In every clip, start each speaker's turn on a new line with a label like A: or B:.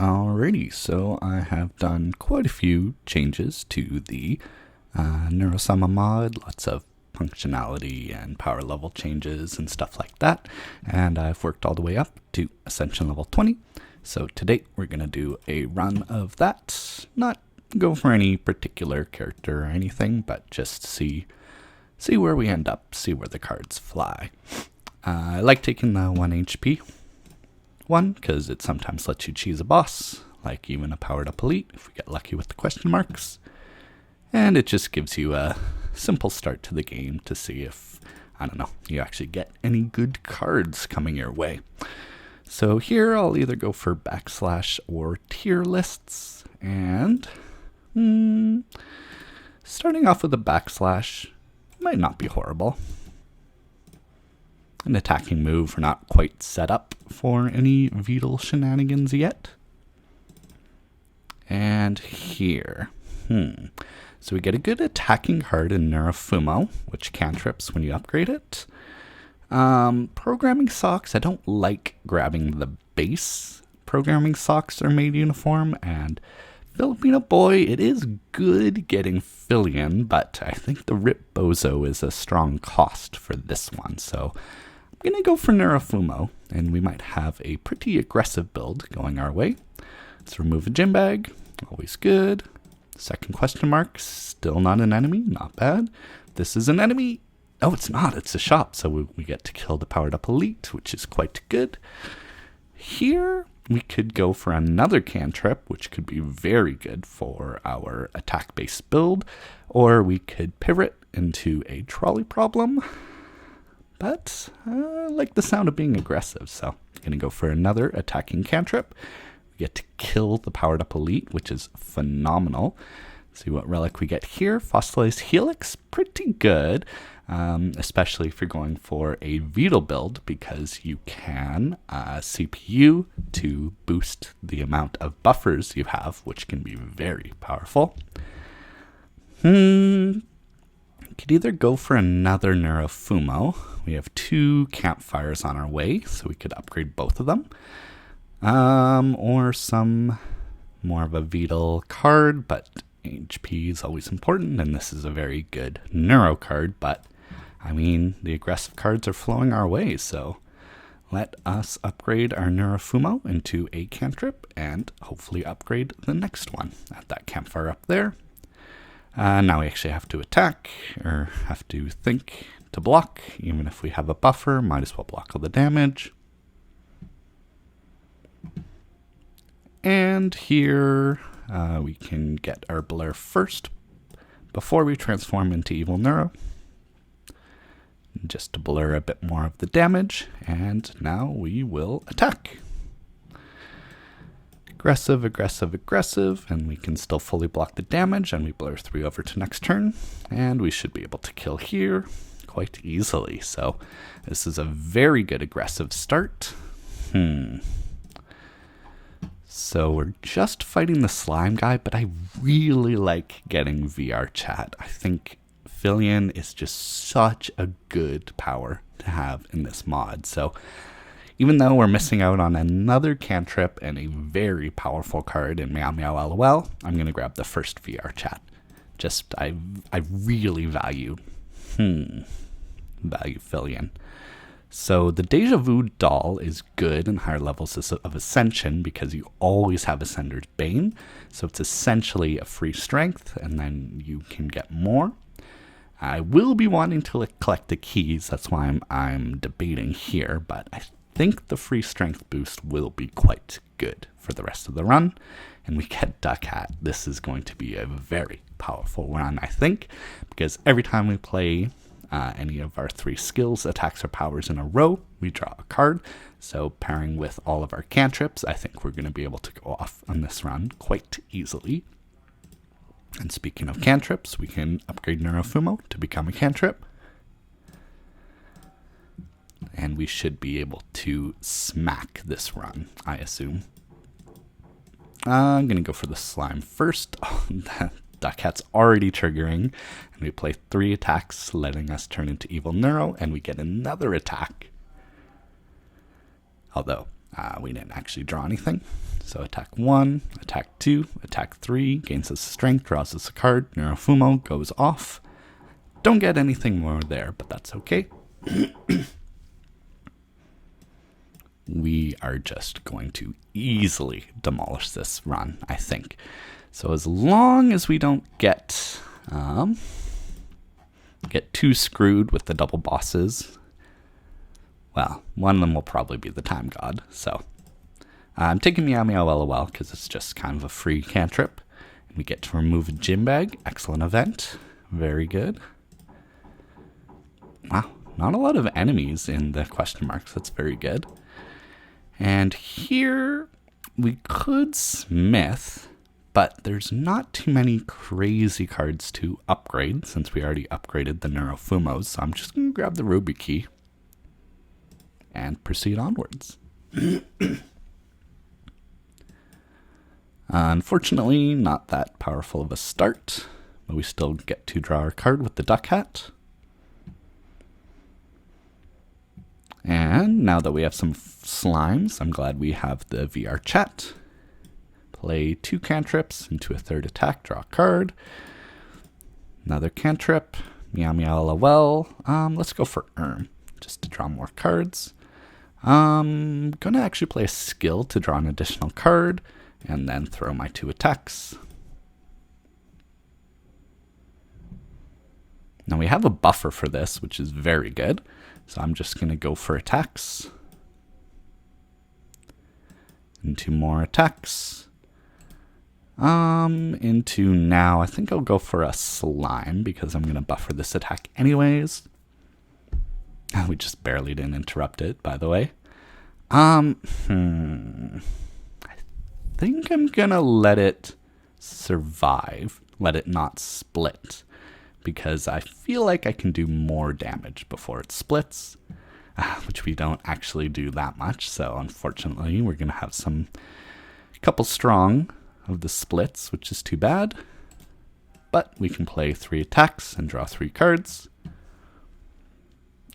A: Alrighty, so I have done quite a few changes to the Neuro-Sama mod, lots of functionality and power level changes and stuff like that, and I've worked all the way up to Ascension level 20. So today we're going to do a run of that, not go for any particular character or anything, but just see where we end up, see where the cards fly. I like taking the 1 HP one because it sometimes lets you choose a boss, like even a powered up elite if we get lucky with the question marks. And it just gives you a simple start to the game to see if, I don't know, you actually get any good cards coming your way. So here I'll either go for backslash or tier lists, and starting off with a backslash might not be horrible. An attacking move, we're not quite set up for any Beetle shenanigans yet. And here, so we get a good attacking card in Neuro-Sama, which cantrips when you upgrade it. Programming socks, I don't like grabbing the base. Programming socks are made uniform, and Filipino boy, it is good getting Filion, but I think the Rip Bozo is a strong cost for this one, so I'm going to go for Neuro-Sama, and we might have a pretty aggressive build going our way. Let's remove a gym bag, always good. Second question mark, still not an enemy, not bad. This is an enemy. Oh, it's not, it's a shop, so we get to kill the powered up elite, which is quite good. Here, we could go for another cantrip, which could be very good for our attack-based build, or we could pivot into a trolley problem. But I like the sound of being aggressive, so I'm going to go for another attacking cantrip. We get to kill the powered up elite, which is phenomenal. See what relic we get here. Fossilized Helix, pretty good, especially if you're going for a Beetle build, because you can CPU to boost the amount of buffers you have, which can be very powerful. Could either go for another Neuro-Sama. We have 2 campfires on our way, so we could upgrade both of them. Or some more of a Beetle card, but HP is always important, and this is a very good Neuro card, but I mean, the aggressive cards are flowing our way, so let us upgrade our Neuro-Sama into a cantrip and hopefully upgrade the next one at that campfire up there. Now we actually have to attack, or have to think to block. Even if we have a buffer, might as well block all the damage. And here we can get our blur first before we transform into Evil Neuro. Just to blur a bit more of the damage, and now we will attack. Aggressive, aggressive, aggressive, and we can still fully block the damage, and we blur 3 over to next turn, and we should be able to kill here quite easily. So this is a very good aggressive start. So we're just fighting the slime guy, but I really like getting VR chat. I think Filion is just such a good power to have in this mod. So even though we're missing out on another cantrip and a very powerful card in Meow Meow LOL, I'm going to grab the first VR chat. Just, I really value Filion. So the Deja Vu doll is good in higher levels of Ascension because you always have Ascender's Bane. So it's essentially a free strength, and then you can get more. I will be wanting to collect the keys, that's why I'm debating here, but I think the free strength boost will be quite good for the rest of the run, and we get Duck Hat. This is going to be a very powerful run, I think, because every time we play any of our 3 skills, attacks, or powers in a row, we draw a card. So pairing with all of our cantrips, I think we're going to be able to go off on this run quite easily. And speaking of cantrips, we can upgrade Neuro-Sama to become a cantrip. And we should be able to smack this run, I assume. I'm going to go for the slime first. Oh, that Duck Hat's already triggering. And we play 3 attacks, letting us turn into Evil Neuro, and we get another attack. Although, We didn't actually draw anything. So attack 1, attack 2, attack 3, gains us strength, draws us a card, Neuro-Sama goes off. Don't get anything more there, but that's okay. We are just going to easily demolish this run, I think. So as long as we don't get too screwed with the double bosses, well, one of them will probably be the Time God. So I'm taking Meow Meow LOL because it's just kind of a free cantrip. And we get to remove a gym bag. Excellent event. Very good. Wow, not a lot of enemies in the question marks. That's very good. And here we could smith, but there's not too many crazy cards to upgrade since we already upgraded the Neuro-Fumos. So I'm just going to grab the Ruby key and proceed onwards. Unfortunately, not that powerful of a start, but we still get to draw our card with the Duck Hat. And now that we have some slimes, I'm glad we have the VR chat. Play 2 cantrips into a 3rd attack, draw a card. Another cantrip, Meow Meow LOL. Let's go for just to draw more cards. I'm going to actually play a skill to draw an additional card, and then throw my 2 attacks. Now we have a buffer for this, which is very good. So I'm just going to go for attacks. Into more attacks. Into now, I think I'll go for a slime because I'm going to buffer this attack anyways. We just barely didn't interrupt it, by the way. I think I'm going to let it survive. Let it not split. Because I feel like I can do more damage before it splits, which we don't actually do that much. So unfortunately, we're going to have a couple strong of the splits, which is too bad. But we can play 3 attacks and draw 3 cards.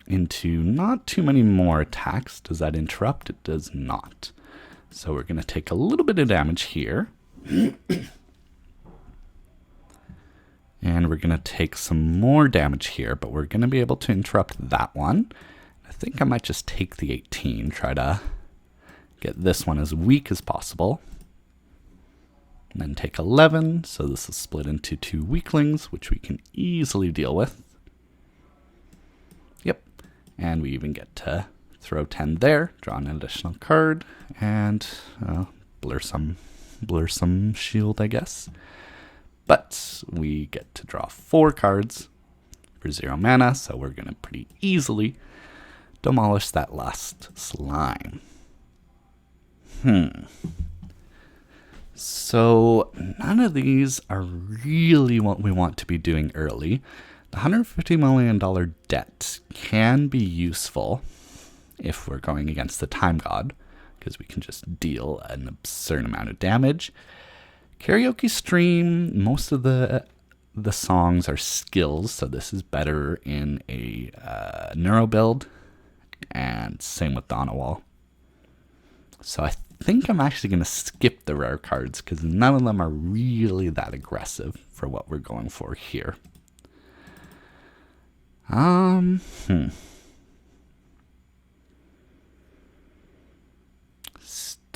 A: Into not too many more attacks. Does that interrupt? It does not. So we're going to take a little bit of damage here. And we're going to take some more damage here, but we're going to be able to interrupt that one. I think I might just take the 18, try to get this one as weak as possible. And then take 11, so this is split into 2 weaklings, which we can easily deal with. Yep, and we even get to throw 10 there, draw an additional card, and blur some shield, I guess. But we get to draw 4 cards for 0 mana, so we're going to pretty easily demolish that last slime. So none of these are really what we want to be doing early. The $150 million debt can be useful if we're going against the Time God, because we can just deal an absurd amount of damage. Karaoke stream, most of the songs are skills, so this is better in a neuro build, and same with Donawall. So I think I'm actually going to skip the rare cards because none of them are really that aggressive for what we're going for here.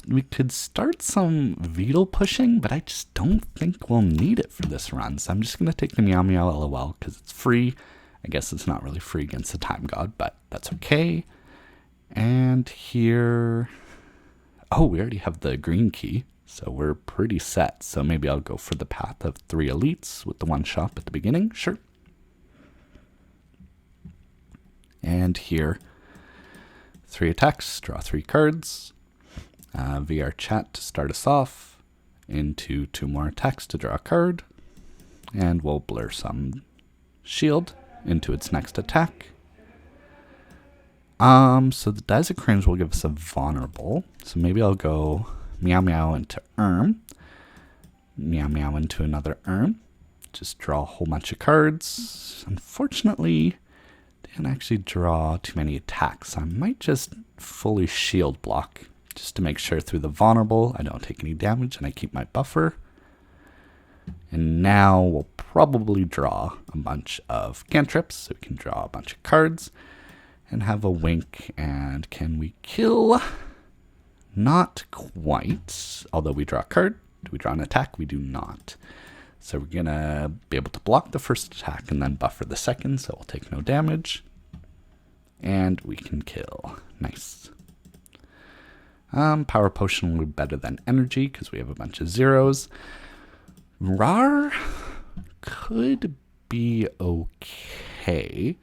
A: We could start some Beetle pushing, but I just don't think we'll need it for this run. So I'm just going to take the Meow Meow LOL because it's free. I guess it's not really free against the Time God, but that's okay. And here... Oh, we already have the green key, so we're pretty set. So maybe I'll go for the path of 3 elites with the 1 shop at the beginning. Sure. And here, 3 attacks, draw 3 cards. VR chat to start us off, into 2 more attacks to draw a card, and we'll blur some shield into its next attack. So the Dizacrims will give us a vulnerable, so maybe I'll go Meow Meow into Meow Meow into another just draw a whole bunch of cards. Unfortunately, didn't actually draw too many attacks, so I might just fully shield block just to make sure through the vulnerable I don't take any damage and I keep my buffer. And now we'll probably draw a bunch of cantrips, so we can draw a bunch of cards and have a wink. And can we kill? Not quite, although we draw a card. Do we draw an attack? We do not. So we're going to be able to block the first attack and then buffer the second, so we'll take no damage. And we can kill. Nice. Power Potion will be better than Energy because we have a bunch of zeros. Rar could be okay,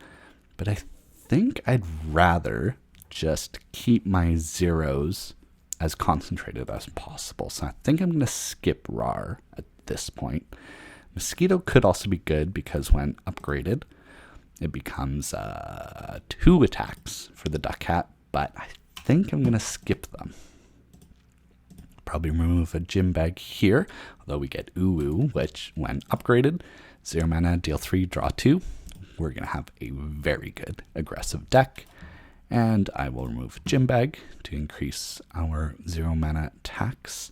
A: but I think I'd rather just keep my zeros as concentrated as possible. So I think I'm going to skip Rar at this point. Mosquito could also be good because when upgraded, it becomes 2 attacks for the Duck Hat, but I think I'm going to skip them. Probably remove a gym bag here, although we get Uwu, which when upgraded, 0 mana, deal 3, draw 2. We're going to have a very good aggressive deck. And I will remove gym bag to increase our 0 mana attacks.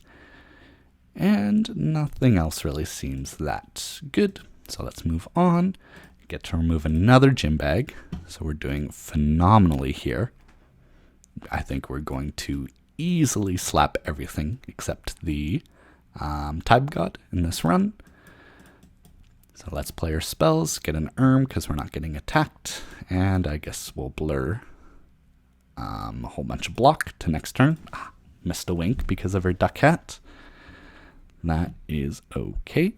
A: And nothing else really seems that good. So let's move on. Get to remove another gym bag. So we're doing phenomenally here. I think we're going to easily slap everything except the Type God in this run. So let's play our spells, get an because we're not getting attacked, and I guess we'll blur a whole bunch of block to next turn. Missed a wink because of our Duck Hat. That is okay.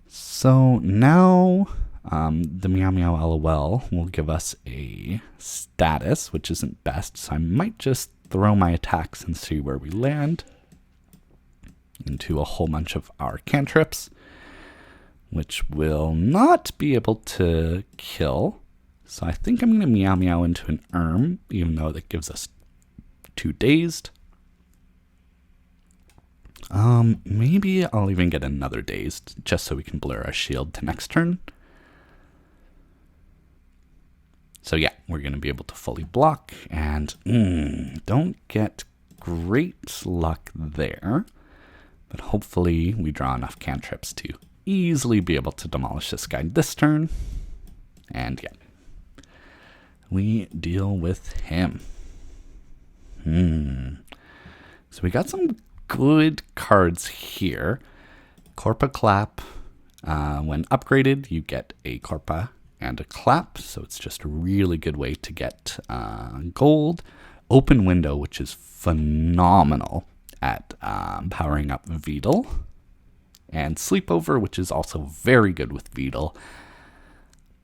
A: So now the Meow Meow LOL will give us a status, which isn't best, so I might just throw my attacks and see where we land into a whole bunch of our cantrips, which will not be able to kill. So I think I'm going to Meow Meow into an even though that gives us 2 dazed. Maybe I'll even get another dazed just so we can blur our shield to next turn. So yeah, we're going to be able to fully block, and don't get great luck there. But hopefully we draw enough cantrips to easily be able to demolish this guy this turn. And yeah, we deal with him. So we got some good cards here. Corpa Clap. When upgraded, you get a Corpa and a Clap, so it's just a really good way to get gold. Open Window, which is phenomenal at powering up Vedal. And Sleepover, which is also very good with Vedal.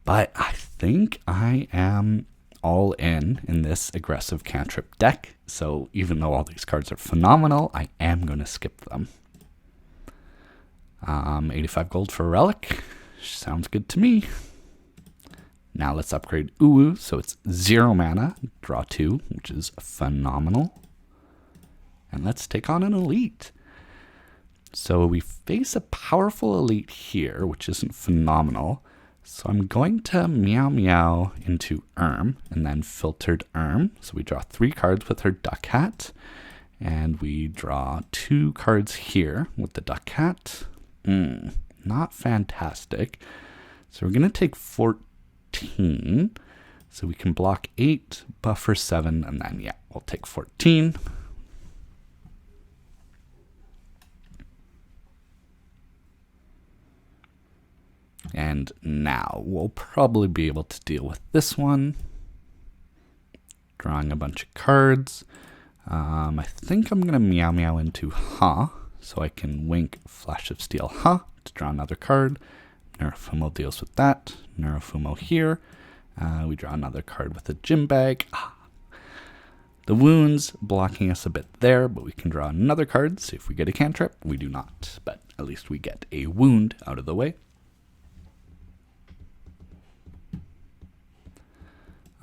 A: But I think I am all in this aggressive cantrip deck. So even though all these cards are phenomenal, I am going to skip them. 85 gold for a Relic. Sounds good to me. Now let's upgrade Uwu, so it's 0 mana, draw 2, which is phenomenal. And let's take on an elite. So we face a powerful elite here, which isn't phenomenal. So I'm going to Meow Meow into and then filtered So we draw 3 cards with her Duck Hat. And we draw 2 cards here with the Duck Hat. Not fantastic. So we're going to take 14. So we can block 8, buffer 7, and then, yeah, we'll take 14. And now we'll probably be able to deal with this one. Drawing a bunch of cards. I think I'm going to Meow Meow into so I can wink Flash of Steel to draw another card. Neuro-Fumo deals with that. Neuro-Fumo here. We draw another card with a gym bag. The wounds blocking us a bit there, but we can draw another card. See if we get a cantrip. We do not, but at least we get a wound out of the way.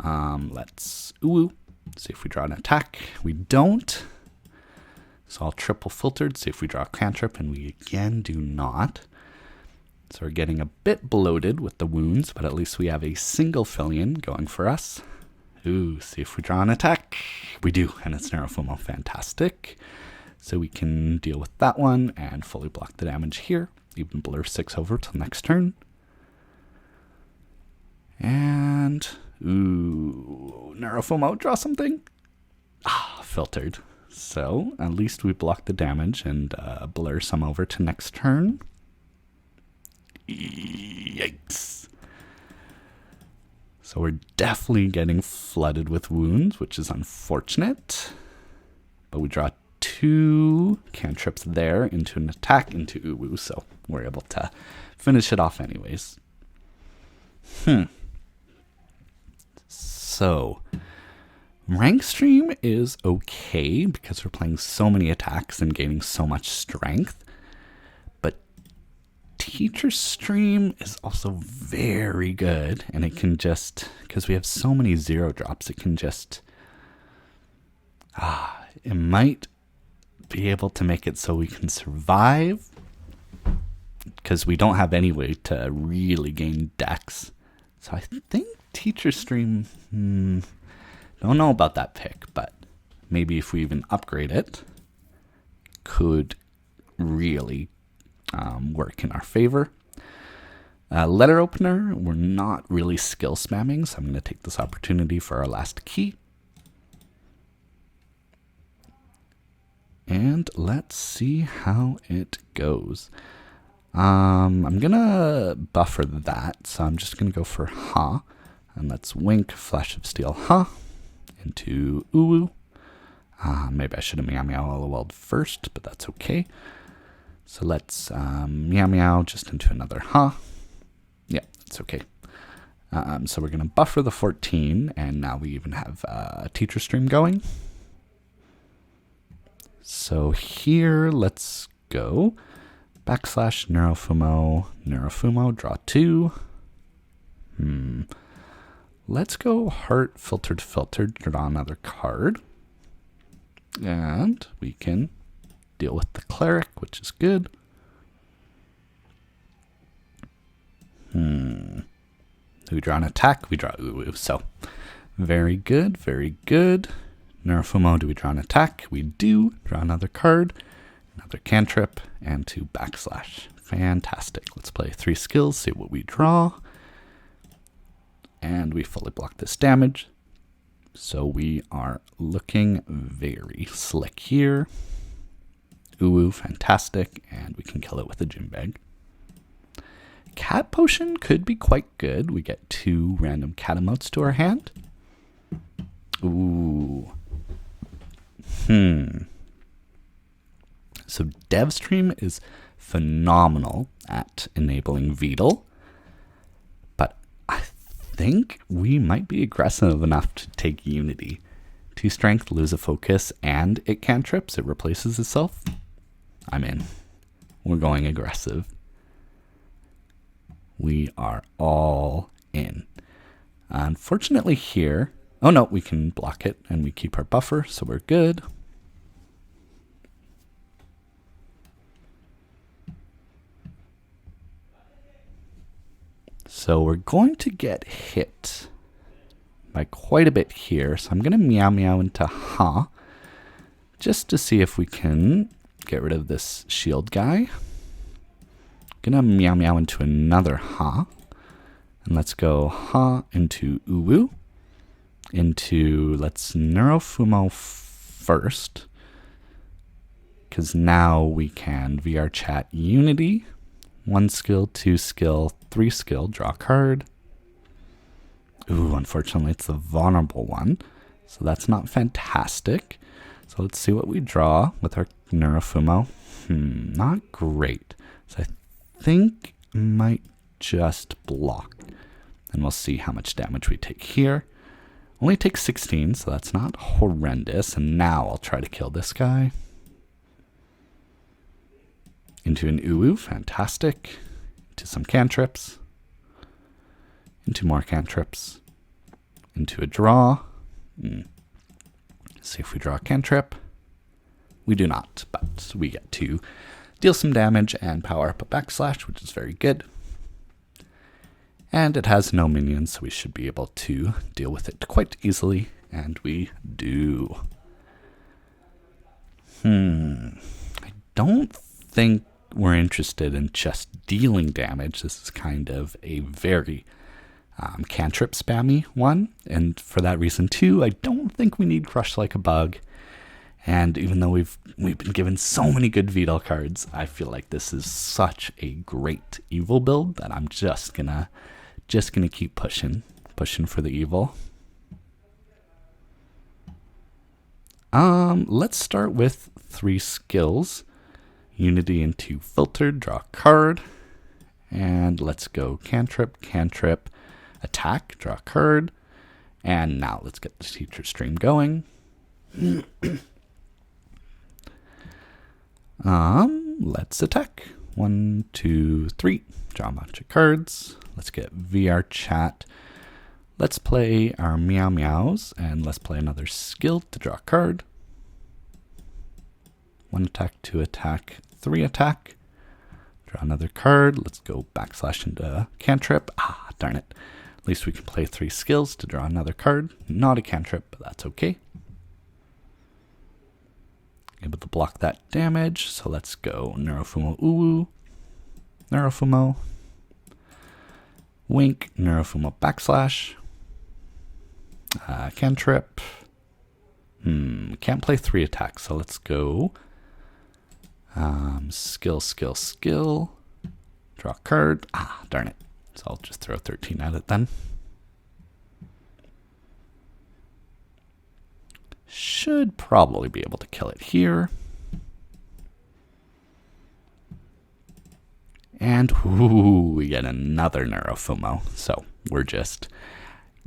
A: Let's Uwu. See if we draw an attack. We don't. So I'll triple filtered. See if we draw a cantrip, and we again do not. So we're getting a bit bloated with the wounds, but at least we have a single Fillion going for us. Ooh, see if we draw an attack. We do, and it's Neuro-Sama. Fantastic. So we can deal with that one and fully block the damage here. Even blur 6 over till next turn. And, ooh, Neuro-Sama, draw something. Ah, filtered. So at least we block the damage and blur some over to next turn. Yikes. So we're definitely getting flooded with wounds, which is unfortunate. But we draw 2 cantrips there into an attack into Uwu, so we're able to finish it off anyways. So, rank stream is okay because we're playing so many attacks and gaining so much strength. But teacher stream is also very good, and it can just, because we have so many 0 drops, it can just, it might be able to make it so we can survive, because we don't have any way to really gain dex. So I think teacher stream, don't know about that pick, but maybe if we even upgrade it, could really work in our favor. Letter opener, we're not really skill spamming, so I'm going to take this opportunity for our last key. And let's see how it goes. I'm going to buffer that, so I'm just going to go for Ha. And let's wink Flash of Steel Ha into Uwu. Maybe I should have Meow Meow LOL'd first, but that's okay. So let's Meow Meow just into another Ha. Yeah, it's okay. So we're going to buffer the 14, and now we even have a teacher stream going. So here, let's go. Backslash Neuro-Sama, draw 2. Let's go heart, filtered, draw another card. And we can deal with the cleric, which is good. We draw an attack, we draw Uwu. So very good, very good. Neuro-Sama, do we draw an attack? We do. Draw another card, another cantrip, and 2 backslash. Fantastic. Let's play 3 skills, see what we draw. And we fully block this damage. So we are looking very slick here. Uwu, fantastic. And we can kill it with a gym bag. Cat potion could be quite good. We get 2 random cat emotes to our hand. Ooh. So DevStream is phenomenal at enabling Vedal, but I think we might be aggressive enough to take Unity. 2 strength, lose a focus, and it cantrips. It replaces itself. I'm in. We're going aggressive. We are all in. Unfortunately here, oh no, we can block it and we keep our buffer, so we're good. So we're going to get hit by quite a bit here. So I'm going to Meow Meow into Ha, just to see if we can get rid of this shield guy. Going to Meow Meow into another Ha. And let's go Ha into Uwu. Into, let's Neuro-Sama first. Because now we can VR chat Unity. 1 skill, 2 skill, 3 skill, draw a card. Ooh, unfortunately it's the vulnerable one. So that's not fantastic. So let's see what we draw with our Neuro-Sama. Not great. So I think I might just block. And we'll see how much damage we take here. Only takes 16, so that's not horrendous. And now I'll try to kill this guy. Into an Uwu, fantastic. Into some cantrips. Into more cantrips. Into a draw. See if we draw a cantrip. We do not, but we get to deal some damage and power up a backslash, which is very good. And it has no minions, so we should be able to deal with it quite easily, and we do. I don't think we're interested in just dealing damage. This is kind of a very cantrip spammy one, and for that reason too, I don't think we need Crush Like a Bug. And even though we've been given so many good Vidal cards, I feel like this is such a great evil build that I'm just gonna keep pushing for the evil. Let's start with 3 skills. Unity into Filtered, draw a card. And let's go cantrip, attack, draw a card. And now let's get the teacher stream going. Let's attack. 1, 2, 3. Draw a bunch of cards. Let's get VR chat. Let's play our Meow Meows, and let's play another skill to draw a card. 1 attack, 2 attack, 3 attack. Draw another card. Let's go / into cantrip. Darn it. At least we can play 3 skills to draw another card. Not a cantrip, but that's okay. Able to block that damage, so let's go Neuro-Fumo Uwu, Neuro-Fumo, Wink, Neuro-Fumo / cantrip. Can't play 3 attacks, so let's go skill, draw a card. Darn it. So I'll just throw 13 at it then. Should probably be able to kill it here. And we get another Neuro-Fumo. So we're just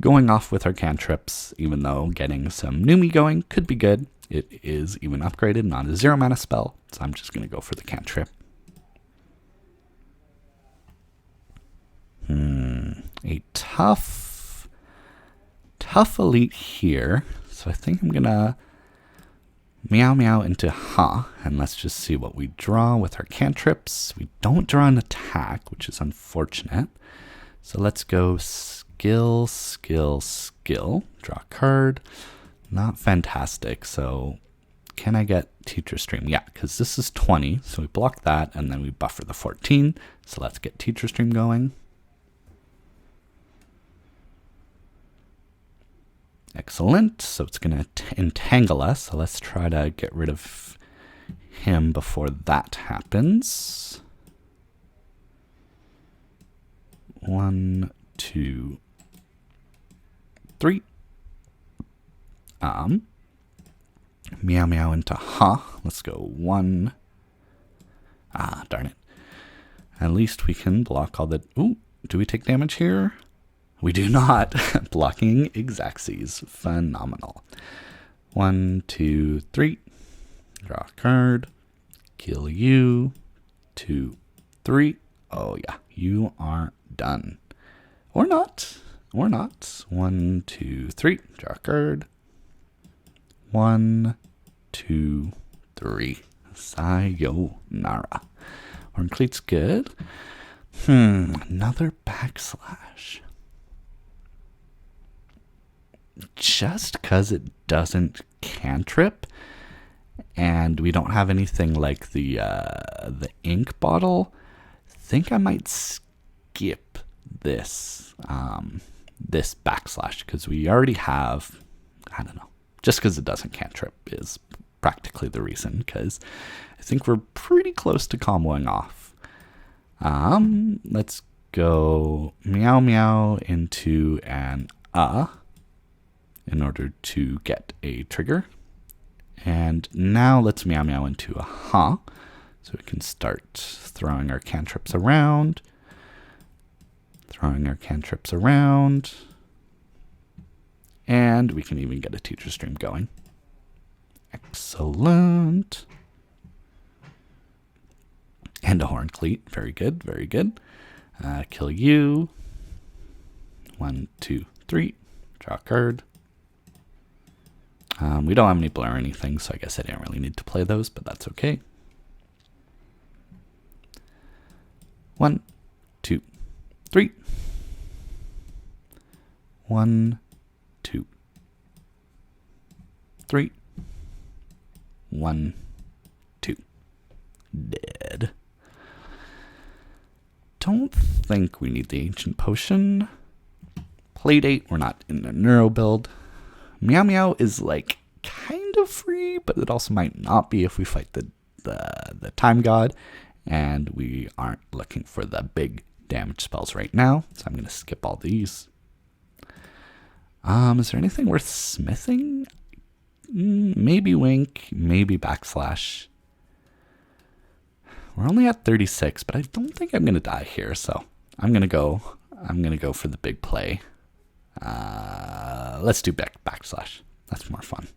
A: going off with our cantrips, even though getting some Numi going could be good. It is even upgraded, not a 0 mana spell, so I'm just going to go for the cantrip. A tough elite here. So I think I'm going to Meow Meow into Ha, and let's just see what we draw with our cantrips. We don't draw an attack, which is unfortunate. So let's go skill, draw a card. Not fantastic, so can I get Teacher Stream? Yeah, because this is 20, so we block that, and then we buffer the 14. So let's get Teacher Stream going. Excellent. So it's going to entangle us. So let's try to get rid of him before that happens. 1, 2, 3. Meow Meow into Ha. Let's go 1. Darn it. At least we can block all the... Ooh, do we take damage here? We do not. Blocking Exacxes. Phenomenal. 1, 2, 3. Draw a card. Kill you. 2, 3. Oh, yeah. You are done. Or not. 1, 2, 3. Draw a card. 1, 2, 3. Sayonara. Horncleat's good. Another backslash. Just because it doesn't cantrip, and we don't have anything like the ink bottle, I think I might skip this this backslash, because we already have, I don't know, just because it doesn't cantrip is practically the reason, because I think we're pretty close to comboing off. Let's go Meow Meow into an in order to get a trigger. And now let's Meow Meow into a Ha, so we can start throwing our cantrips around. And we can even get a Teacher Stream going. Excellent. And a Horncleat. Very good, very good. Kill you. 1, 2, 3. Draw a card. We don't have any blur or anything, so I guess I didn't really need to play those, but that's okay. 1, 2, 3. 1, 2, 3. 1, 2. Dead. Don't think we need the Ancient Potion. Playdate, we're not in the Neuro build. Meow Meow is like kind of free, but it also might not be if we fight the Time God, and we aren't looking for the big damage spells right now, so I'm going to skip all these. Is there anything worth smithing? Maybe Wink, maybe Backslash. We're only at 36, but I don't think I'm going to die here, so I'm going to go for the big play. Let's do Backslash. That's more fun.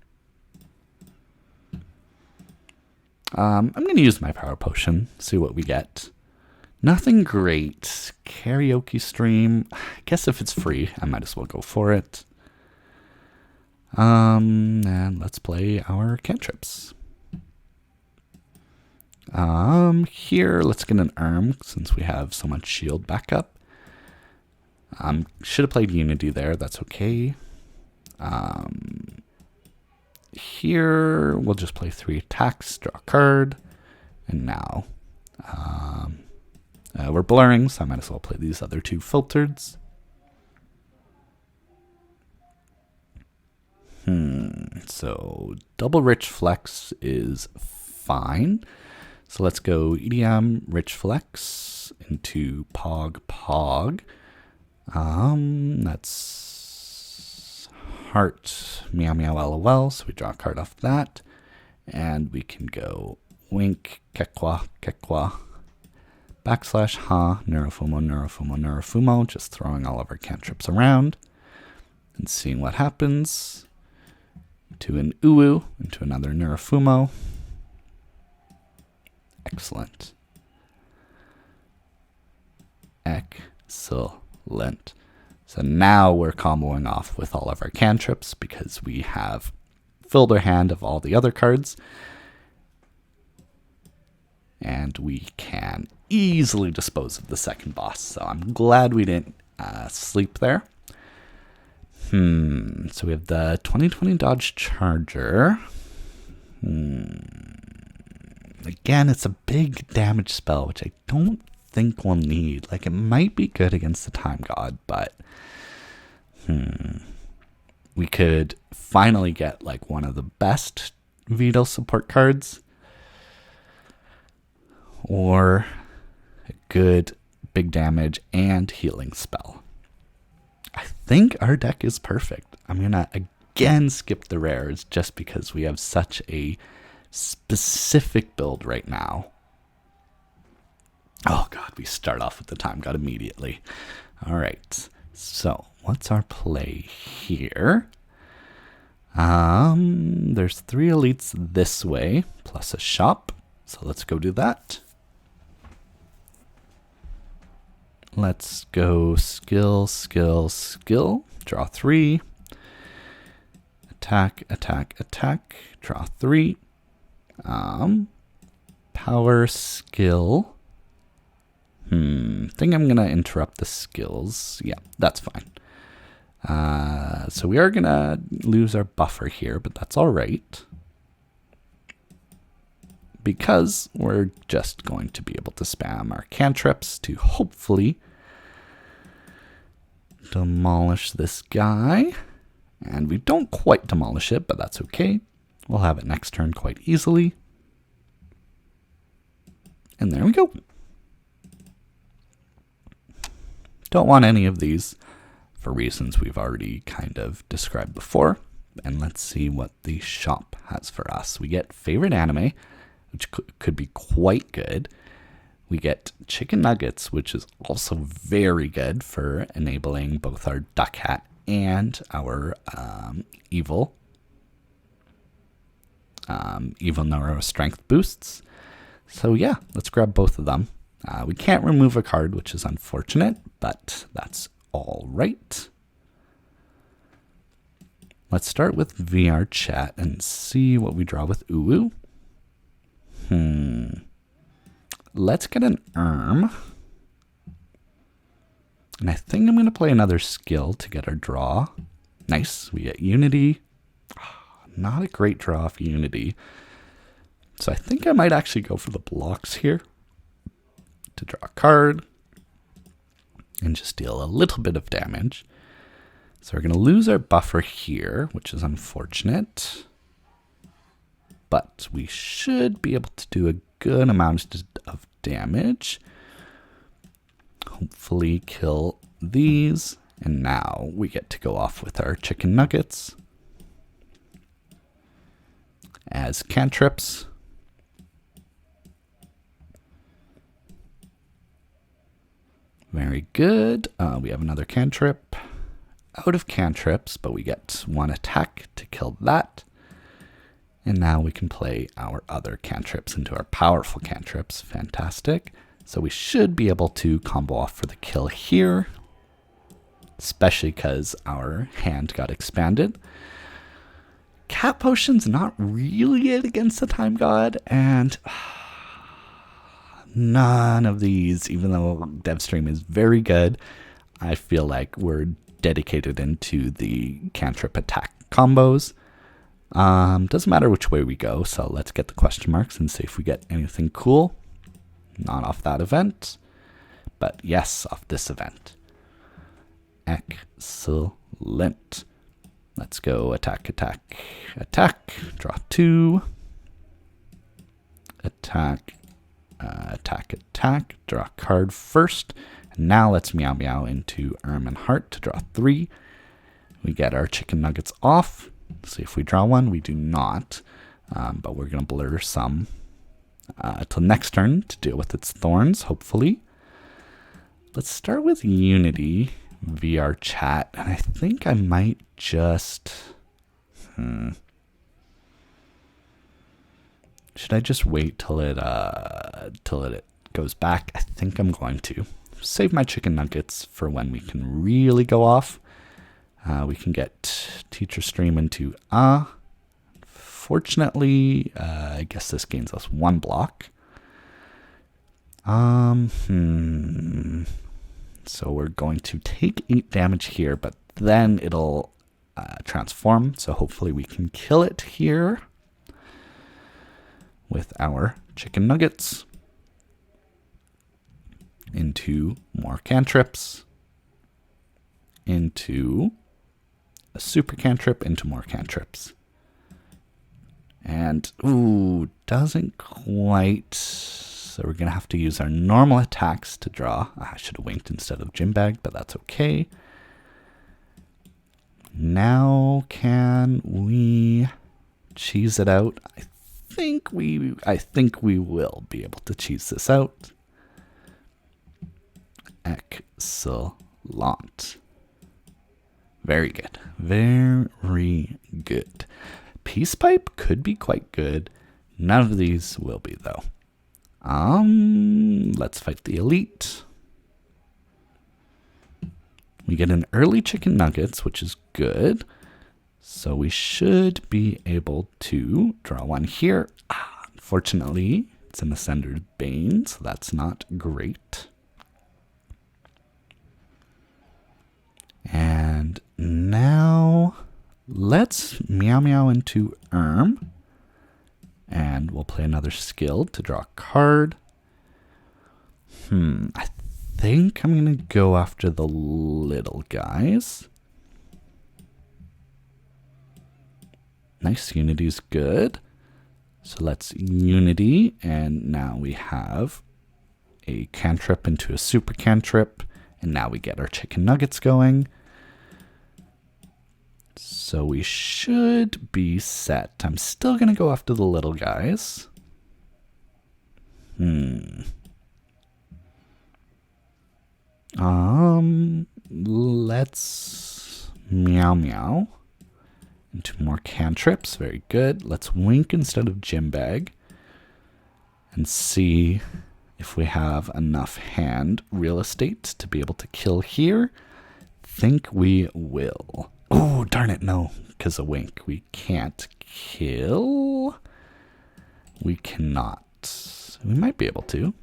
A: I'm going to use my Power Potion, see what we get. Nothing great. Karaoke stream. I guess if it's free, I might as well go for it. And let's play our cantrips. Here, let's get an since we have so much shield backup. Should have played Unity there. That's okay. Here, we'll just play 3 attacks, draw a card, and now we're blurring, so I might as well play these other 2 filtereds. So double Rich Flex is fine. So let's go EDM, Rich Flex into Pog. That's Heart, Meow Meow LOL, so we draw a card off that. And we can go Wink, Kekwa, Backslash, Ha, Neuro-Fumo, just throwing all of our cantrips around and seeing what happens. To an Uwu, into another Neuro-Fumo. Excellent. Excellent. So now we're comboing off with all of our cantrips because we have filled our hand of all the other cards. And we can easily dispose of the second boss. So I'm glad we didn't sleep there. So we have the 2020 Dodge Charger. Again, it's a big damage spell, which I don't think we'll need. Like, it might be good against the Time God, but we could finally get like one of the best Vito support cards, or a good big damage and healing spell. I think our deck is perfect. I'm going to again skip the rares just because we have such a specific build right now. Oh god, we start off with the Time God immediately. All right, so what's our play here? There's 3 elites this way, plus a shop. So let's go do that. Let's go skill. Draw 3. Attack. Draw 3. Power skill. Think I'm gonna interrupt the skills. Yeah, that's fine. So we are gonna lose our buffer here, but that's all right, because we're just going to be able to spam our cantrips to hopefully demolish this guy. And we don't quite demolish it, but that's okay. We'll have it next turn quite easily. And there we go. Don't want any of these for reasons we've already kind of described before. And let's see what the shop has for us. We get favorite anime, which could be quite good. We get chicken nuggets, which is also very good for enabling both our duck hat and our evil neuro strength boosts. So yeah, let's grab both of them. We can't remove a card, which is unfortunate, but that's all right. Let's start with VR chat and see what we draw with Uwu. Let's get an And I think I'm going to play another skill to get our draw. Nice. We get Unity. Not a great draw for Unity. So I think I might actually go for the blocks here to draw a card and just deal a little bit of damage. So we're going to lose our buffer here, which is unfortunate. But we should be able to do a good amount of damage. Hopefully kill these. And now we get to go off with our chicken nuggets as cantrips. Very good. We have another cantrip. Out of cantrips, but we get one attack to kill that. And now we can play our other cantrips into our powerful cantrips. Fantastic. So we should be able to combo off for the kill here, especially because our hand got expanded. Cat Potion's not really good against the Time God, and none of these, even though DevStream is very good, I feel like we're dedicated into the cantrip attack combos. Doesn't matter which way we go, so let's get the question marks and see if we get anything cool. Not off that event, but yes, off this event. Excellent. Let's go attack, attack, attack. Draw 2. Attack, attack, attack. Draw a card first. And now let's meow meow into Erm and Heart to draw 3. We get our chicken nuggets off. See if we draw one. We do not, but we're going to blur some till next turn to deal with its thorns, hopefully. Let's start with Unity VR chat, and I think I might just... Should I just wait till it goes back? I think I'm going to. Save my chicken nuggets for when we can really go off. We can get Teacher Stream into Fortunately, I guess this gains us 1 block. So we're going to take 8 damage here, but then it'll transform. So hopefully we can kill it here with our chicken nuggets into more cantrips, into a super cantrip, into more cantrips. And, ooh, doesn't quite. So we're going to have to use our normal attacks to draw. I should have winked instead of gym bag, but that's okay. Now can we cheese it out? I think we will be able to cheese this out. Excellent. Very good. Very good. Peace Pipe could be quite good. None of these will be, though. Let's fight the elite. We get an early chicken nuggets, which is good. So we should be able to draw one here. Unfortunately, it's an Ascender's Bane, so that's not great. And now let's meow meow into Erm. And we'll play another skill to draw a card. I think I'm going to go after the little guys. Nice, Unity's good. So let's Unity, and now we have a cantrip into a super cantrip, and now we get our chicken nuggets going. So we should be set. I'm still going to go after the little guys. Let's meow meow into more cantrips. Very good. Let's wink instead of gym bag and see if we have enough hand real estate to be able to kill here. Think we will. Oh, darn it, no, because of wink. We can't kill. We cannot. We might be able to,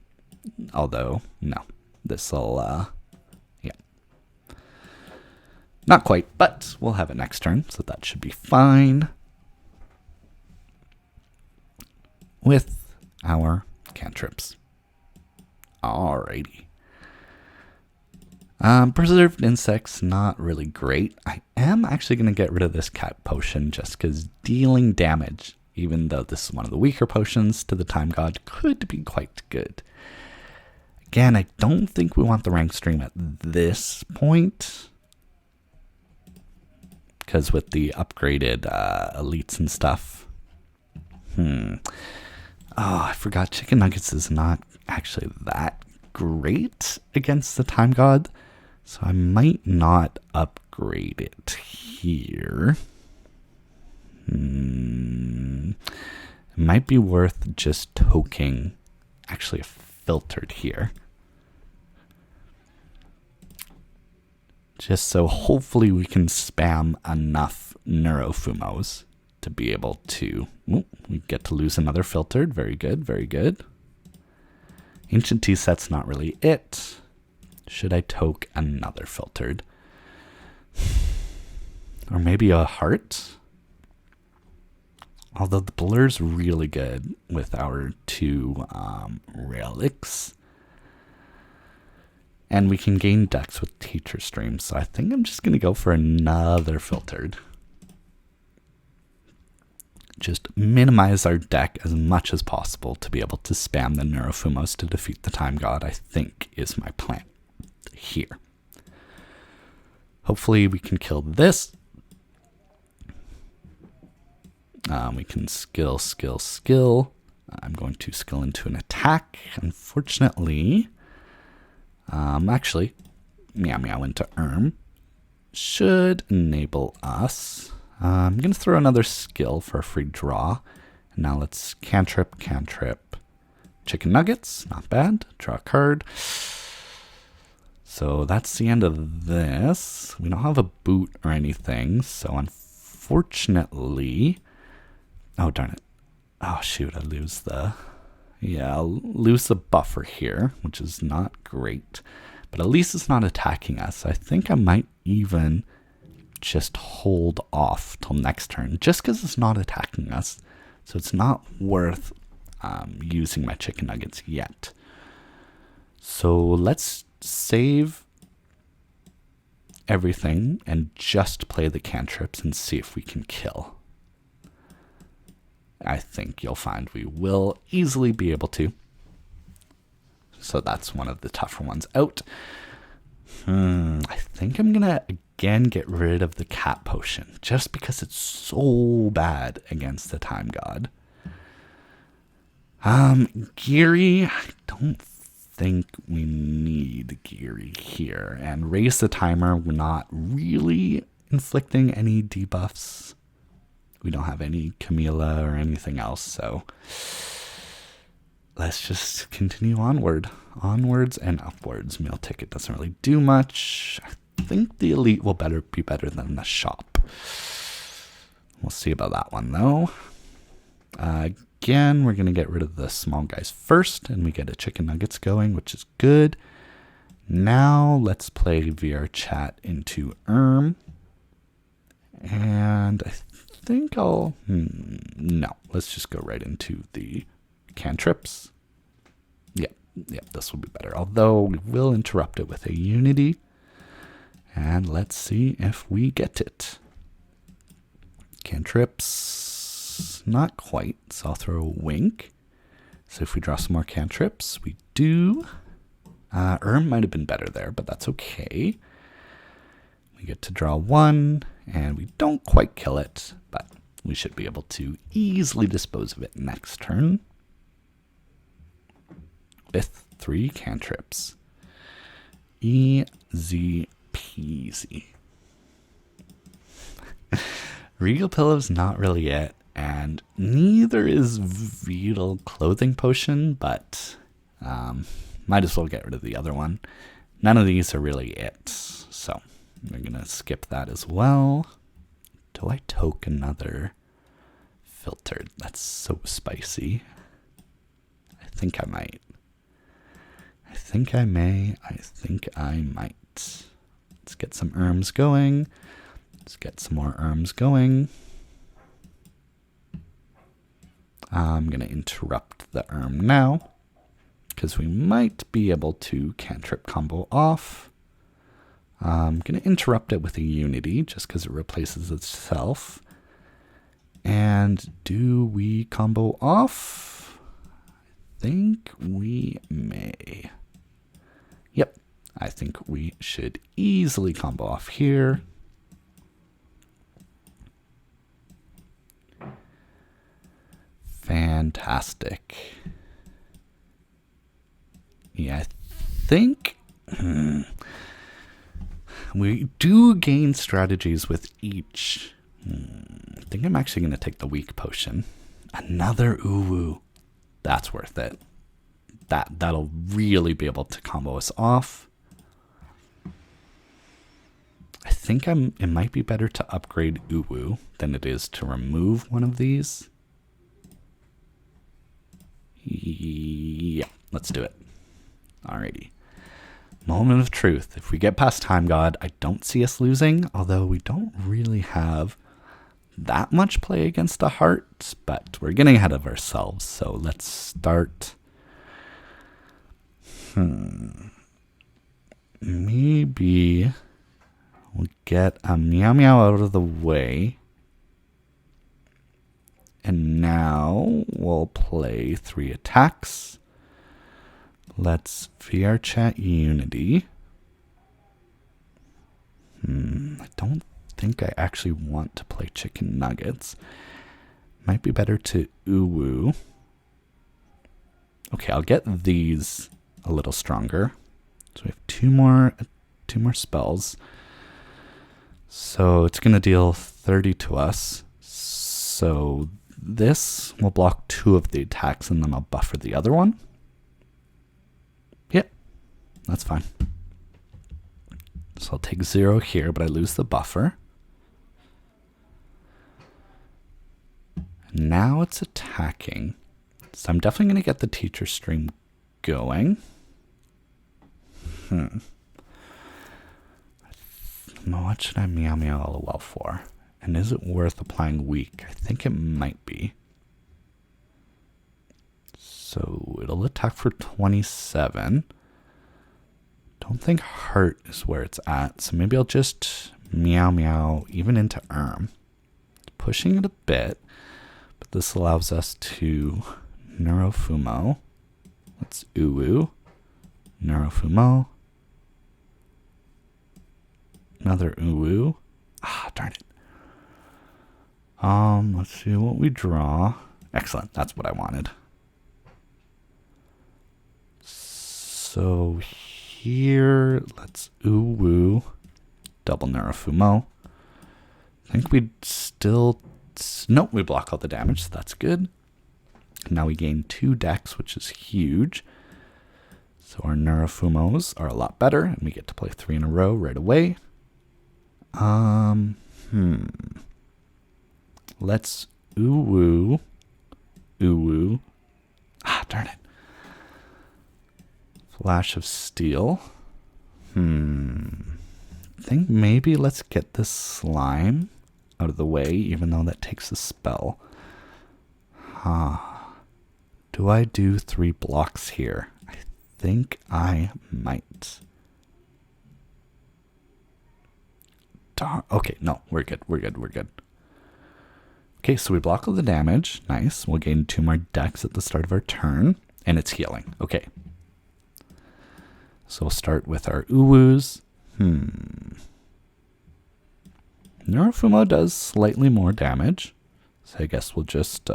A: although, no. This'll, yeah. Not quite, but we'll have it next turn, so that should be fine. With our cantrips. Alrighty. Preserved insects, not really great. I am actually going to get rid of this cat potion just because dealing damage, even though this is one of the weaker potions to the Time God, could be quite good. Again, I don't think we want the rank stream at this point, because with the upgraded elites and stuff. Oh, I forgot chicken nuggets is not actually that great against the Time God, so I might not upgrade it here. It might be worth just toking actually a filtered here. Just so hopefully we can spam enough Neuro-Fumos to be able to... Ooh, we get to lose another filtered. Very good, very good. Ancient Tea Set's not really it. Should I toke another filtered? Or maybe a heart? Although the blur's really good with our two relics. And we can gain decks with teacher streams. So I think I'm just going to go for another filtered. Just minimize our deck as much as possible to be able to spam the Neuro-Fumos to defeat the Time God, I think is my plan here. Hopefully we can kill this. We can skill. I'm going to skill into an attack. Unfortunately, actually, meow into should enable us. I'm going to throw another skill for a free draw. And now let's cantrip. Chicken nuggets, not bad. Draw a card. So that's the end of this. We don't have a boot or anything, so unfortunately... Oh, darn it. Oh, shoot, I'll lose the buffer here, which is not great. But at least it's not attacking us. I think I might even just hold off till next turn, just because it's not attacking us. So it's not worth using my chicken nuggets yet. So let's save everything and just play the cantrips and see if we can kill. I think you'll find we will easily be able to. So that's one of the tougher ones out. I think I'm going to again get rid of the cat potion just because it's so bad against the Time God. Geary, I don't think we need Geary here. And raise the timer, we're not really inflicting any debuffs. We don't have any Camilla or anything else, so let's just continue onwards and upwards. Meal ticket doesn't really do much. I think the elite will be better than the shop. We'll see about that one though. Again, we're going to get rid of the small guys first, and we get a chicken nuggets going, which is good. Now let's play VR chat into and I think I'll... no, let's just go right into the cantrips. Yep, this will be better. Although we will interrupt it with a unity. And let's see if we get it. Cantrips, not quite. So I'll throw a wink. So if we draw some more cantrips, we do. Might have been better there, but that's okay. We get to draw one, and we don't quite kill it, but we should be able to easily dispose of it next turn with 3 cantrips. Easy peasy. Regal Pillow's not really it, and neither is Vital Clothing Potion, but might as well get rid of the other one. None of these are really it, so we're going to skip that as well. Do I toke another filtered? That's so spicy. I think I might. I think I may. I think I might. Let's get some erms going. Let's get some more erms going. I'm going to interrupt the erm now, because we might be able to cantrip combo off. I'm going to interrupt it with a unity, just because it replaces itself. And do we combo off? I think we may. Yep, I think we should easily combo off here. Fantastic. Yeah, I think we do gain strategies with each. I think I'm actually going to take the weak potion. Another uwu. That's worth it. That'll really be able to combo us off. I think it might be better to upgrade uwu than it is to remove one of these. Yeah, let's do it. Alrighty. Moment of truth. If we get past Time God, I don't see us losing, although we don't really have that much play against the heart, but we're getting ahead of ourselves, so let's start. Maybe we'll get a Meow Meow out of the way. And now we'll play 3 attacks. Let's VR chat Unity. I don't think I actually want to play Chicken Nuggets. Might be better to uwu. Okay, I'll get these a little stronger. So we have two more spells. So it's going to deal 30 to us. So this will block 2 of the attacks, and then I'll buffer the other one. Yep, that's fine. So I'll take 0 here, but I lose the buffer. Now it's attacking. So I'm definitely going to get the teacher stream going. What should I Meow Meow LOL for? And is it worth applying weak? I think it might be. So it'll attack for 27. Don't think heart is where it's at. So maybe I'll just Meow Meow even into pushing it a bit. But this allows us to Neuro-Sama. Let's uwu. Neuro-Sama. Another uwu. Ah, darn it. Let's see what we draw. Excellent. That's what I wanted. So here, let's uwu. Double Neuro-Sama. I think we'd still... Nope, we block all the damage, so that's good. Now we gain 2 decks, which is huge. So our Neuro-Fumas are a lot better, and we get to play 3 in a row right away. Let's uwu. Ah, darn it. Flash of Steel. I think maybe let's get this slime out of the way, even though that takes a spell. Do I do 3 blocks here? I think I might. Okay, no, we're good. Okay, so we block all the damage. Nice. We'll gain 2 more decks at the start of our turn. And it's healing. Okay. So we'll start with our uwus. Neuro-Sama does slightly more damage. So I guess we'll just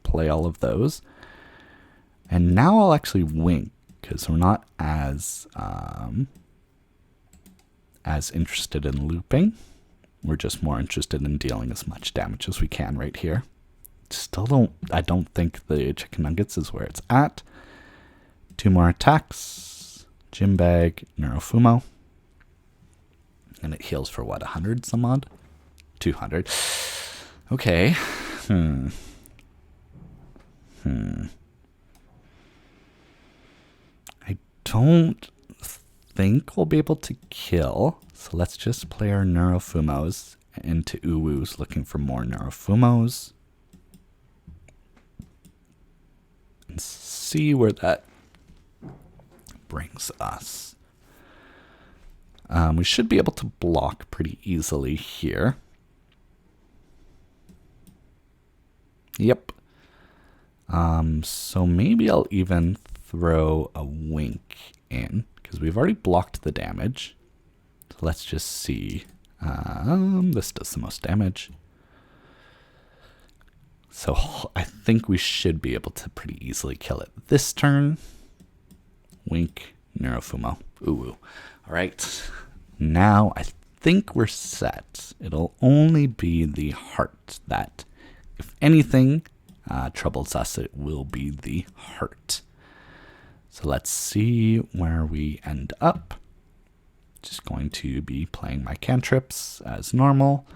A: play all of those. And now I'll actually wink, because we're not as interested in looping. We're just more interested in dealing as much damage as we can right here. I don't think the Chicken Nuggets is where it's at. 2 more attacks. Gym Bag, Neuro-Sama. And it heals for what, 100 some odd? 200. Okay. I don't think we'll be able to kill. So let's just play our Neuro-Fumos into Uwus, looking for more Neuro-Fumos. And see where that brings us. We should be able to block pretty easily here. Yep. So maybe I'll even throw a Wink in, because we've already blocked the damage. So let's just see. This does the most damage. So I think we should be able to pretty easily kill it this turn. Wink, Neuro-Fumo, Uwu. All right, now I think we're set. It'll only be the heart that, if anything troubles us, it will be the heart. So let's see where we end up. Just going to be playing my cantrips as normal.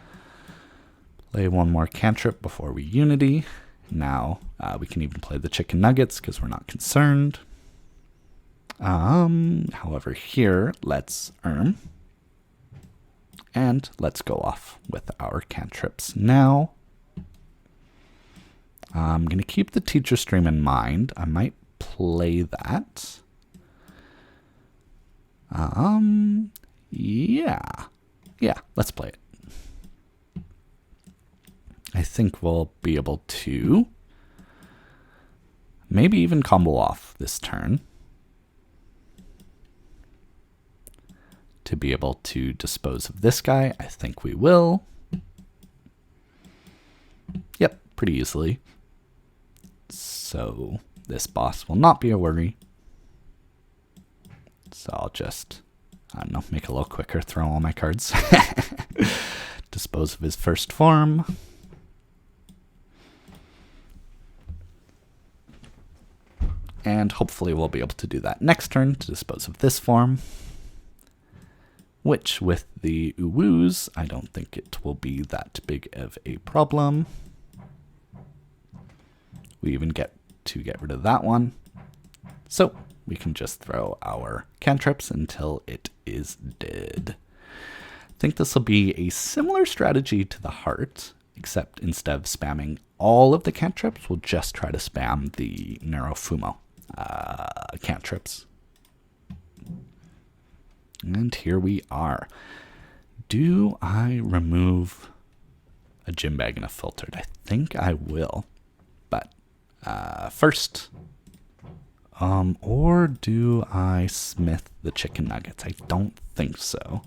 A: Play one more cantrip before we unity. Now we can even play the chicken nuggets because we're not concerned. However, here, let's and let's go off with our cantrips now. I'm going to keep the teacher stream in mind. I might play that. Yeah, let's play it. I think we'll be able to maybe even combo off this turn to be able to dispose of this guy. I think we will. Yep, pretty easily. So this boss will not be a worry. So I'll just, I don't know, make it a little quicker, throw all my cards. Dispose of his first form. And hopefully we'll be able to do that next turn to dispose of this form. Which, with the Uwus, I don't think it will be that big of a problem. We even get to get rid of that one. So we can just throw our cantrips until it is dead. I think this will be a similar strategy to the heart, except instead of spamming all of the cantrips, we'll just try to spam the Neuro-Fumo cantrips. And here we are. Do I remove a gym bag and a filtered? I think I will. But first, or do I smith the chicken nuggets? I don't think so.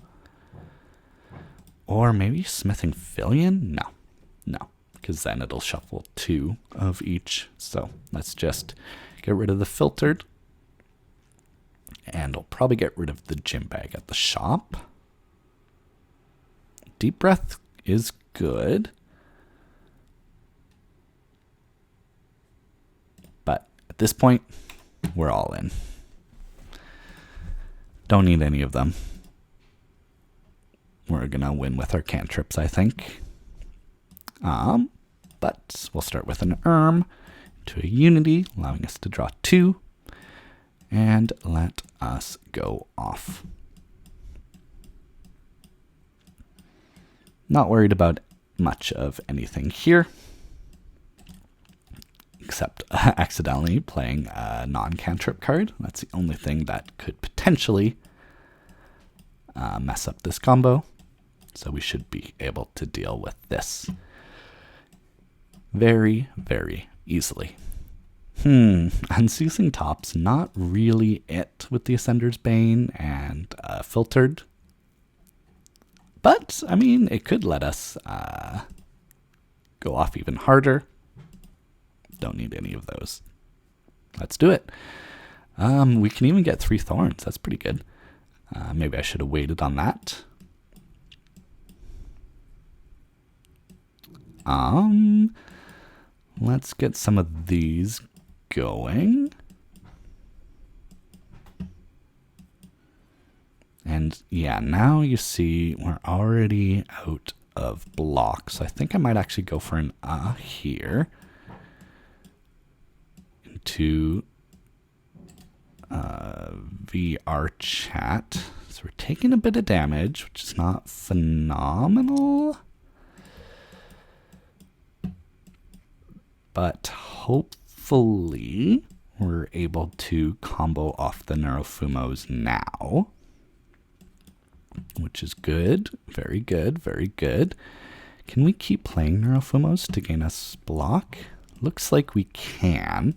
A: Or maybe smithing Fillion? No, because then it'll shuffle 2 of each. So let's just get rid of the filtered. And I'll probably get rid of the gym bag at the shop. Deep breath is good. But at this point, we're all in. Don't need any of them. We're going to win with our cantrips, I think. But we'll start with an to a unity, allowing us to draw 2. And let us go off. Not worried about much of anything here, except accidentally playing a non-cantrip card. That's the only thing that could potentially mess up this combo. So we should be able to deal with this very, very easily. Unceasing Top's not really it with the Ascender's Bane and filtered. But, I mean, it could let us go off even harder. Don't need any of those. Let's do it. We can even get 3 Thorns. That's pretty good. Maybe I should have waited on that. Let's get some of these going. And yeah, now you see we're already out of blocks. So I think I might actually go for an here into VR chat. So we're taking a bit of damage, which is not phenomenal. But hopefully we're able to combo off the Neuro-Fumos now, which is good. Very good, very good. Can we keep playing Neuro-Fumos to gain us block? Looks like we can.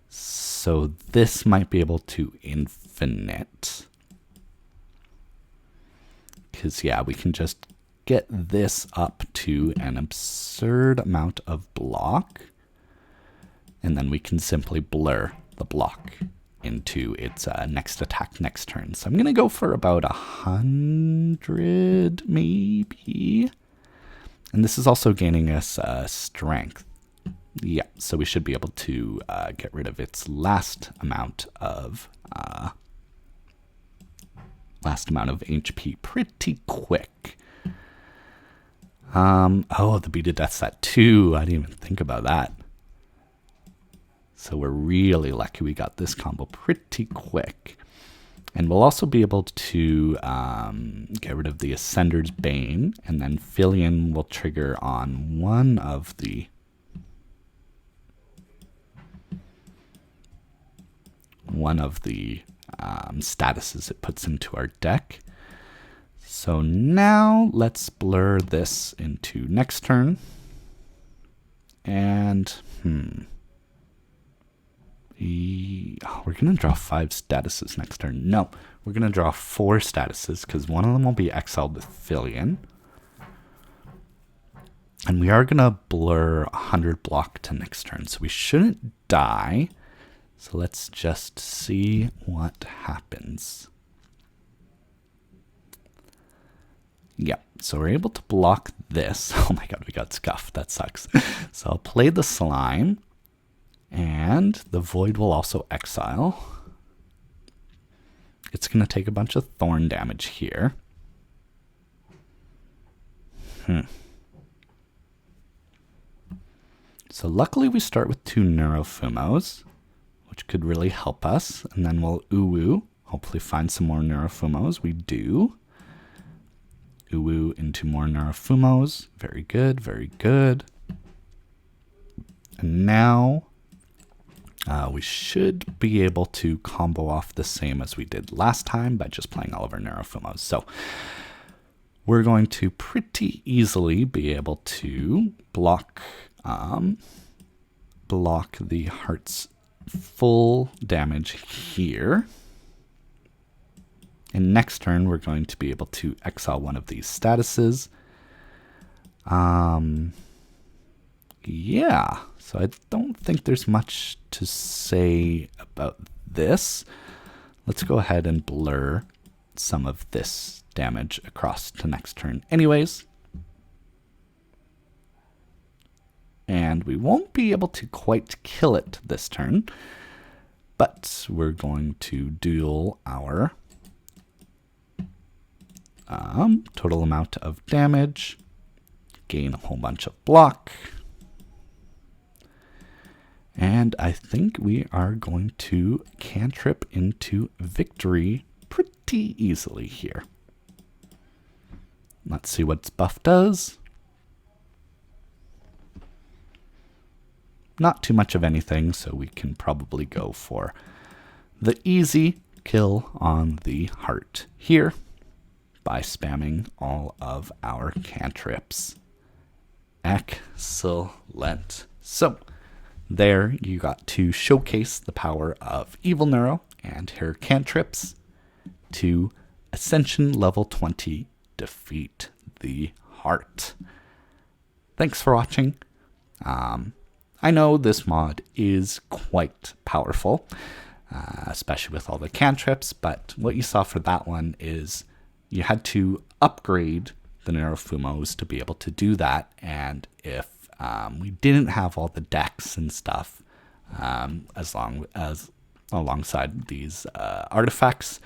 A: So this might be able to infinite. Because, yeah, we can just get this up to an absurd amount of block. And then we can simply blur the block into its next attack next turn. So I'm going to go for about 100 maybe. And this is also gaining us strength. Yeah, so we should be able to get rid of its last amount of HP pretty quick. Oh, the beat of death's at 2. I didn't even think about that. So we're really lucky we got this combo pretty quick. And we'll also be able to get rid of the Ascender's Bane, and then Filion will trigger on one of the statuses it puts into our deck. So now let's blur this into next turn. And we're going to draw 5 statuses next turn. No, we're going to draw 4 statuses because one of them will be exiled with Filion. And we are going to blur 100 block to next turn. So we shouldn't die. So let's just see what happens. Yep, so we're able to block this. Oh my god, we got scuffed. That sucks. So I'll play the slime. And the Void will also exile. It's going to take a bunch of thorn damage here. So luckily we start with 2 Neuro-Fumos, which could really help us. And then we'll Uwu, hopefully find some more Neuro-Fumos. We do. Uwu into more Neuro-Fumos. Very good, very good. And now we should be able to combo off the same as we did last time by just playing all of our Neuro-Fumos. So we're going to pretty easily be able to block the heart's full damage here. And next turn, we're going to be able to exile one of these statuses. Yeah, so I don't think there's much to say about this. Let's go ahead and blur some of this damage across to next turn anyways. And we won't be able to quite kill it this turn, but we're going to duel our total amount of damage, gain a whole bunch of block, and I think we are going to cantrip into victory pretty easily here. Let's see what its buff does. Not too much of anything, so we can probably go for the easy kill on the heart here by spamming all of our cantrips. Excellent. So there you got to showcase the power of Evil Neuro and her cantrips to Ascension level 20 defeat the heart. Thanks for watching. I know this mod is quite powerful, especially with all the cantrips, but what you saw for that one is you had to upgrade the Neuro-Fumos to be able to do that, and if we didn't have all the decks and stuff alongside these artifacts,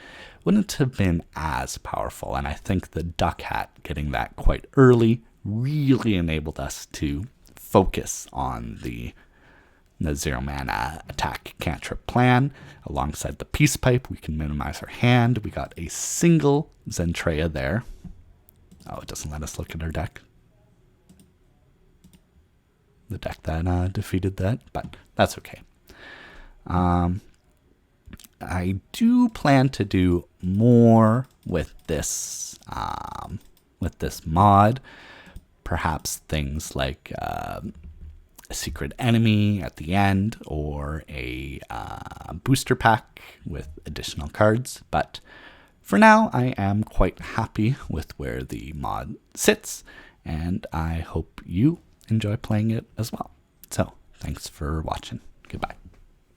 A: wouldn't have been as powerful. And I think the Duck Hat getting that quite early really enabled us to focus on the the 0-mana attack cantrip plan. Alongside the Peace Pipe, we can minimize our hand. We got a single Zentreya there. Oh, it doesn't let us look at our deck. The deck that defeated that, but that's okay. I do plan to do more with this mod. Perhaps things like a secret enemy at the end, or a booster pack with additional cards. But for now, I am quite happy with where the mod sits, and I hope you enjoy playing it as well. So, thanks for watching. Goodbye.